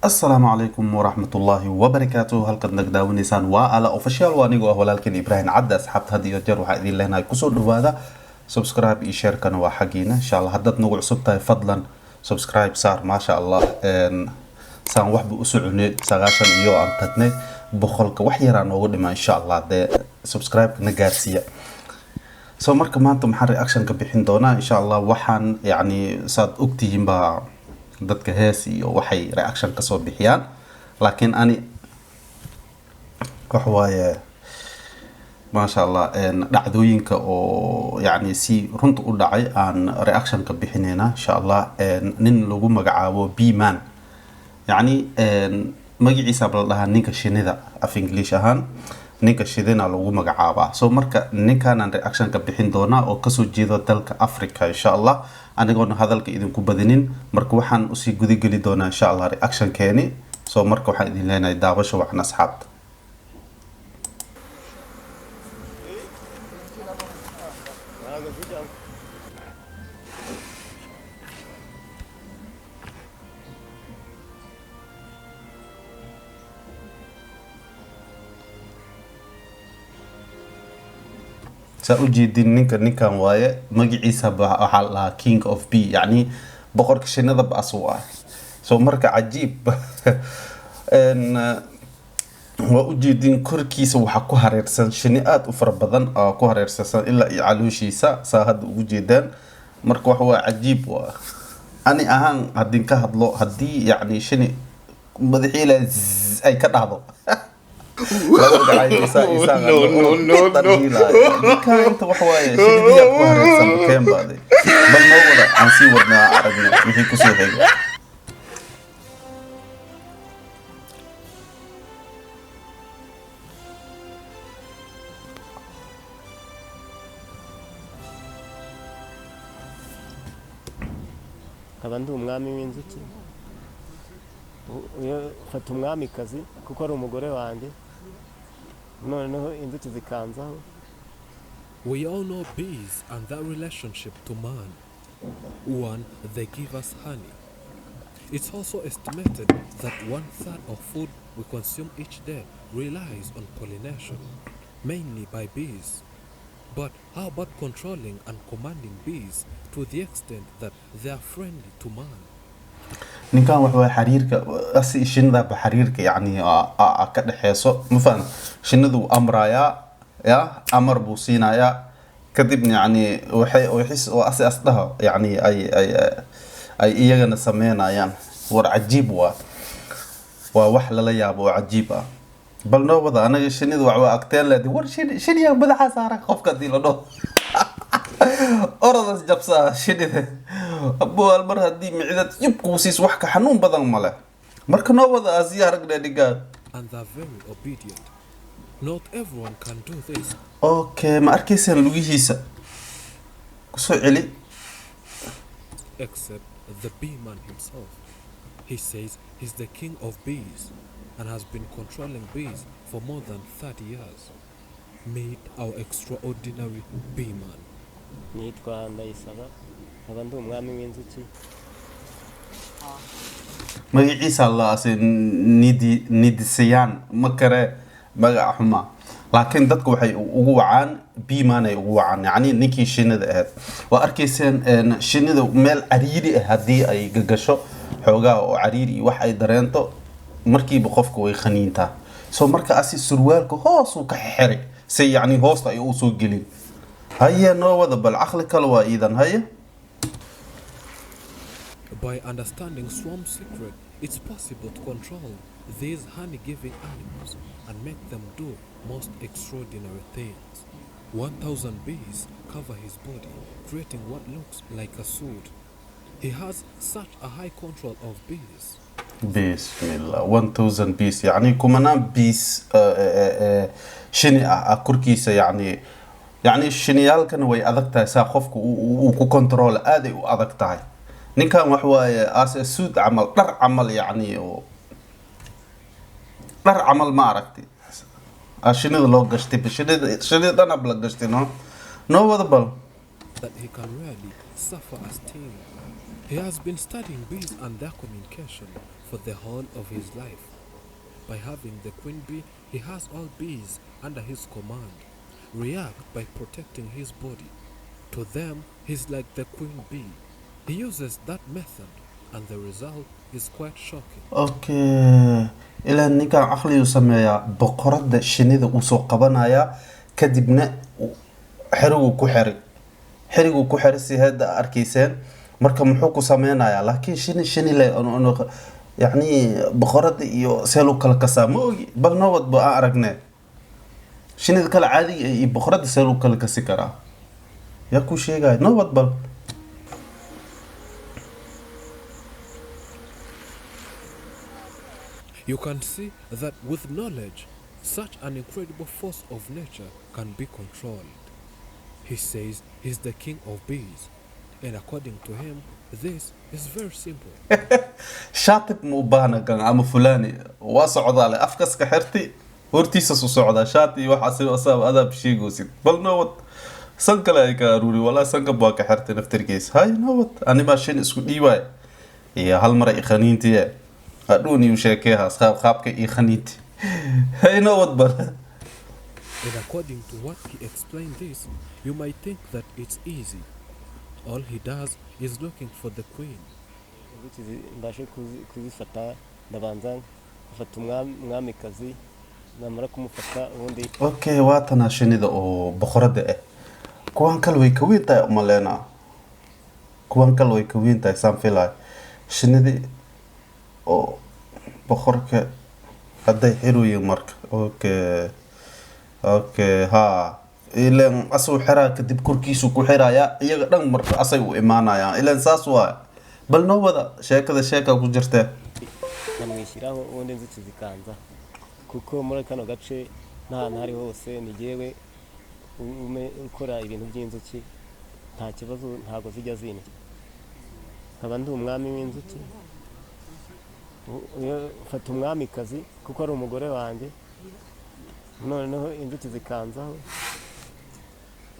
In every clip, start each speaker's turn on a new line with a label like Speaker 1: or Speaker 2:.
Speaker 1: السلام عليكم ورحمة الله وبركاته. هل قد نقداونيسان وعلى اوفيشال وانيغو ولكن ابراهيم عدى اسحبت هدي يجر waxaa idin leenahay kusoo dhawaada subscribe iyo share kana waa xaqiina insha Allah hadad nagu cusub tahay fadlan subscribe saar ma sha Allah saan waxba u soconay 9 iyo aan tadnay boqolka wax yar aan ugu dhimaa insha Allah de subscribe na gaarsiya soo marka maanta maxaa reaction ka bixin doona insha Allah waxaan yani saad ogtihiin ba dadka hees iyo waxay reaction ka soo bixiyaan laakiin ani wax waaye ma sha Allah dhacdooyinka oo yani si runta u dhacay aan reaction ka bixinayna insha Allah nin lagu magacaabo B-man yani magaciisa bal dhaha ninka shinida af English ahaan ninka shidina lagu magacaaba soo marka ninkan aan reaction ka bixin doona oo ka soo jeedo dalka Africa insha Allah anigoona hadalka idin ku badinin marka waxaan u sii gudagali doona insha Allah reaction keeni soo marka waxaan idin leenahay daawasho waxna asxaabta سأجيدين نيكا وايه مجيسا بحالها King of B يعني بقولك شنو بأسوأ سو مركا عجيب ان وأجيدين كركيس وحكو هريرسان شنيات وفربضان كو هريرسان إلا يعلوشي ساهد وجيدان مركا هو عجيب أني أهان هدين كهدلو هدي يعني شني مدحيلة أي كدهدو no كانت وحوايه شنو هي كوهرسان كان بعدي بل نوضع عن سي ودنا عرقنا وحي كسو هيك
Speaker 2: Abandi umwami w'inzuki fata umwami kazi kuko ari umugore wanjye noneho inzuki zikanzaho.
Speaker 3: We all know bees and their relationship to man. One, they give us honey. It's also estimated that 1/3 of food we consume each day relies on pollination, mainly by bees. But how about controlling and commanding bees to the extent that they are friendly to man?
Speaker 1: ninkan waxa xariirka asi shinida ba xariirka yani ka dhaxeeso ma faham shinidu amraya ya amar buu siinaya kadibna yani waxay oo asi asdaha yani ay iyagana sameynayaan war cajiib waa wax la yaabo cajiib ah bal noo wada anaga shinidu waa agteen leedahay war shiniya madaxa saaran qofka dilado أرض جبسة شديدة أبو المرة دي معدة يبقوا سيس وحكة حنون بدن ماله مركنا وضع أزياء رجلا دقات.
Speaker 3: And they're very obedient. Not everyone can do this.
Speaker 1: أوكي ما أركيسين لوجيسا كسو علي.
Speaker 3: Except the bee-man himself. He says he's the king of bees and has been controlling bees for more than 30 years. Meet our extraordinary bee-man.
Speaker 2: Nitwa Ndayisaba abandi umwami w'inzuki
Speaker 1: magaciisa Allah asay nidisayaan makare magac xuma laakiin dadku waxay ugu wacaan B-man ay ugu wacaan yani ninkii shinida ahayd waa arkayseen shinida meel cariiri ah hadii ay gagasho xoogaa oo cariiri wax ay dareento markiiba qofku way khaniintaa soo marka asi surwaalka hoos uu ka xiray say yani hoosta ay u soo gelin هيا نوض بالعقل كلوا إذن هيا.
Speaker 3: By understanding Swarm's secret, it's possible to control these honey-giving animals and make them do most extraordinary things. 1,000 bees cover his body, creating what looks like a suit. He has such a high control of bees.
Speaker 1: بسم الله 1000 bees يعني كمان bees شني أكركيسة يعني الشنيال كان وي أدقتها ساقفك وكنترول آدي وأدقتها نكان وحواي سود عمل در عمل يعني در عمل ما عرفتي الشنيد لو قشتي بشنيد أنا بلا قشتي نو وذبل
Speaker 3: that he can rarely suffer a sting. He has been studying bees and their communication for the whole of his life. By having the queen bee, he has all bees under his command, react by protecting his body. To them, he's like the queen bee. He uses that method, and the result is quite shocking.
Speaker 1: okay ilaa ninkan aqligu sameeyaa boqorada shinida uu soo qabanaya kadibna xirigu ku xiri si hadda arkayseen marka muxuu ku sameynayaa laakiin shini le yani boqorada iyo seel u kala kasaamo ogi bal nabad ba aan aragnay shinida kala caadiga iyo boqorada seel u kala kasi karaa yaa ku sheegay nabad bal
Speaker 3: You can see that with knowledge, such an incredible force of nature can be controlled. He says he's the king of bees, and according to him, this is very simple.
Speaker 1: شاطب مو بانا كان عم فلاني واسعد على افكس كحرتي ورتيسا سعودة شاطي وحاسب اصاب هذا بشي قوسي بل نوت سنك لا يكاروري ولا سنك باك حرتي نفتركيس هاي نوت انا ماشين اسكو ديواي يا هالمرة اخانينتي هدوني وشاكيها خابك اخانينتي هاي نوت بل.
Speaker 3: And according to what he explained this, you might think that it's easy. All he does is looking for the queen.
Speaker 2: mbashe kuzifata ndabanza gufata umwamikazi namara kumufata ubundi
Speaker 1: okay waatana shinida oo boqorada kuwan kale way ka weyntahay umaleena kuwan kale way ka weyntahay samfilay shinidi oo boqorka haday xirooyin marka okay ha ileen asu xiraa kadib korkiisu ku xiraaya iyaga dhan marka asay u imaanayaan ileen saas waa bal noo wada sheeka ku jirta
Speaker 2: namwishyiraho ubundi nzitsi zikanza kuko muri kano gace nta ntari hose nigewe ukora ibintu by'inzuki nta kibazo ntago zijya zine nkaba ndi umwami w'inzuki fata umwamikazi kuko ari umugore wanjye noneho inzuki zikanzaho.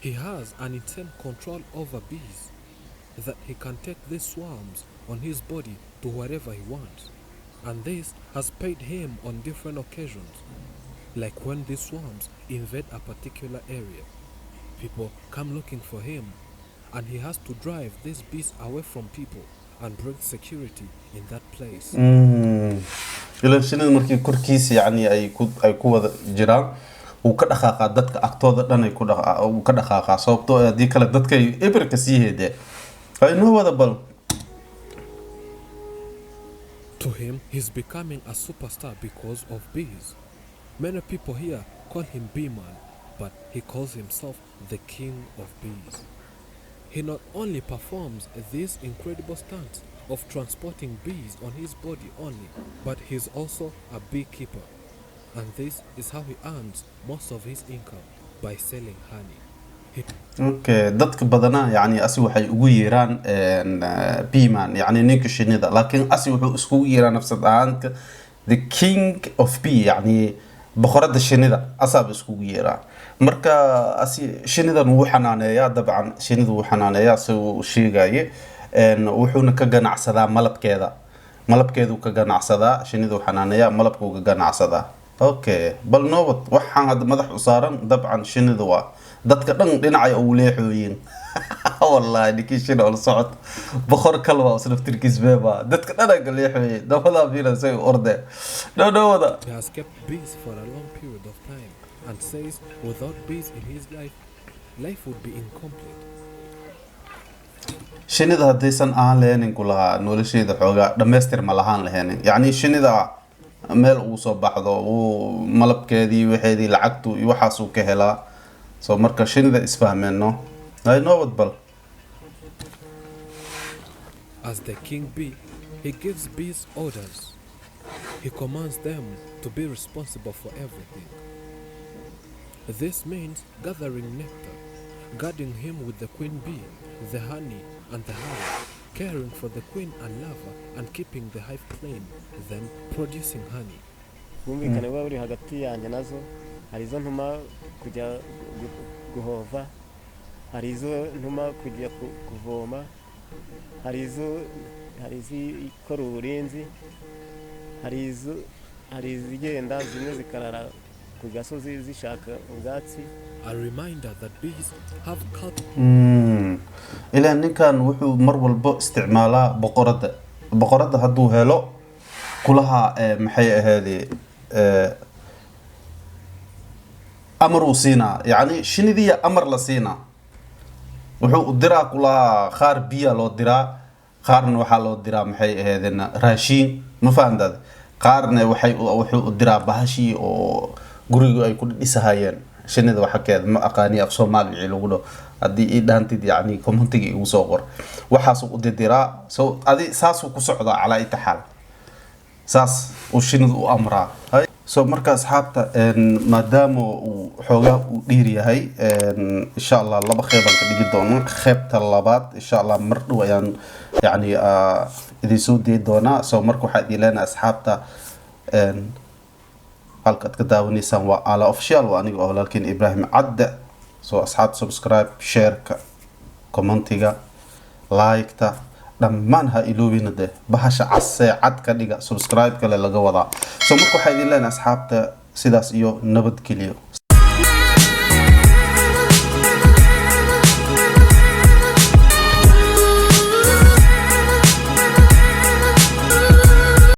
Speaker 3: He has an insane control over bees, that he can take these swarms on his body to wherever he wants. And this has paid him on different occasions, like when these swarms invade a particular area. People come looking for him, and he has to drive these bees away from people and bring security in that place.
Speaker 1: إلا شنو مركي كركيس يعني أي كود جيران وكدخاقة دتك أكتر دنا يكون وكدخاقة صوبته دي كلا دتك إبركسيه ده فإنه هذا بل.
Speaker 3: To him, he's becoming a superstar because of bees. Many people here call him Bee Man, but he calls himself the king of bees. He not only performs these incredible stunts of transporting bees on his body only, but he's also a beekeeper. And this is how he earns most of his income, by selling honey.
Speaker 1: اوكي dadka badana yani asi waxay ugu yeeraan beeman yani ninka shinida laakiin asi wuxuu isku yeeraan nafsad ahaanka the king of bee yani boqorada shinida asab isku yeeraan marka asi shinidan wuu xanaaneeyaa dabcan shinidu wuu xanaaneeyaa soo sheegay wuxuuna ka ganacsadaa malabkeedu ka ganacsadaa shinidu xanaaneeyaa malabku ka ganacsadaa okay bal noobad waxaan had madax u saaran dabcan shinidu waa dadka dhan dhinacay oo leexooyin wallahi dikishin oo socod boqor kalwa oo snaftirkiis beeba dadka dhan ay leexooyin dabada biila say orde wada.
Speaker 3: He has kept bees for a long period of time and says without bees in his life would be incomplete.
Speaker 1: shinida hadaysan aan leenin kulaha nolosheeda xoogaa dhameystir ma lahaan lahayn yani shinida meel uu soo baxdo oo malabkeedii waxeedii lacagtu iyo waxaas uu ka helaa so marka shinida isfahmeeno ay noo wadbal.
Speaker 3: As the king bee, he gives bees orders. He commands them to be responsible for everything. This means gathering nectar, guarding him with the queen bee, the honey and the hive, caring for the queen and larva and keeping the hive clean, then producing honey.
Speaker 2: Bumvikane bwa buri hagati yanjye nazo harizo ntuma kujya guhova harizo ntuma kujya kuvoma harizi ikora uburinzi hari izigenda zimwe zikarara ku gasozi zishaka ubwatsi.
Speaker 3: A reminder that bees have cut
Speaker 1: إلى إن كان وحو مرول بو استعمالها بقرة هدو هلو كلها محية هذه أمر وسينا يعني شنو ذي أمر لسينا وحو الدرا كلها خار بيا لو الدرا خارن وحا لو الدرا محية هذه راشين مفاهم ده قارن وحو الدرا بهاشي أو قريقو أي كل إسهايين شنو ذا وحكي ما أقاني في صومالي يلوغلو هذه دانتي يعني كومنتي وصور وحاسو الدرا سو هذه ساسو كسعودة على أي حال ساس وشنو أمرها هاي سو مركز أصحابته ما داموا حوجا وديري هاي إن شاء الله الله بخير بنتي دونا خيبت اللبات إن شاء الله مروا يعني إذا سودي دونا سو مركو حد لنا أصحابته halka ka daawanaysan waa ala official waa aniga oo walaalkeen Ibrahim Cadde soo asxaab subscribe share ka commentiga like ta dhammaan ha iloobina de bahasha casee cad ka dhiga subscribe kale laga wadaa soo marka waxay idin leenahay asxaabta sidaas iyo nabad geliyo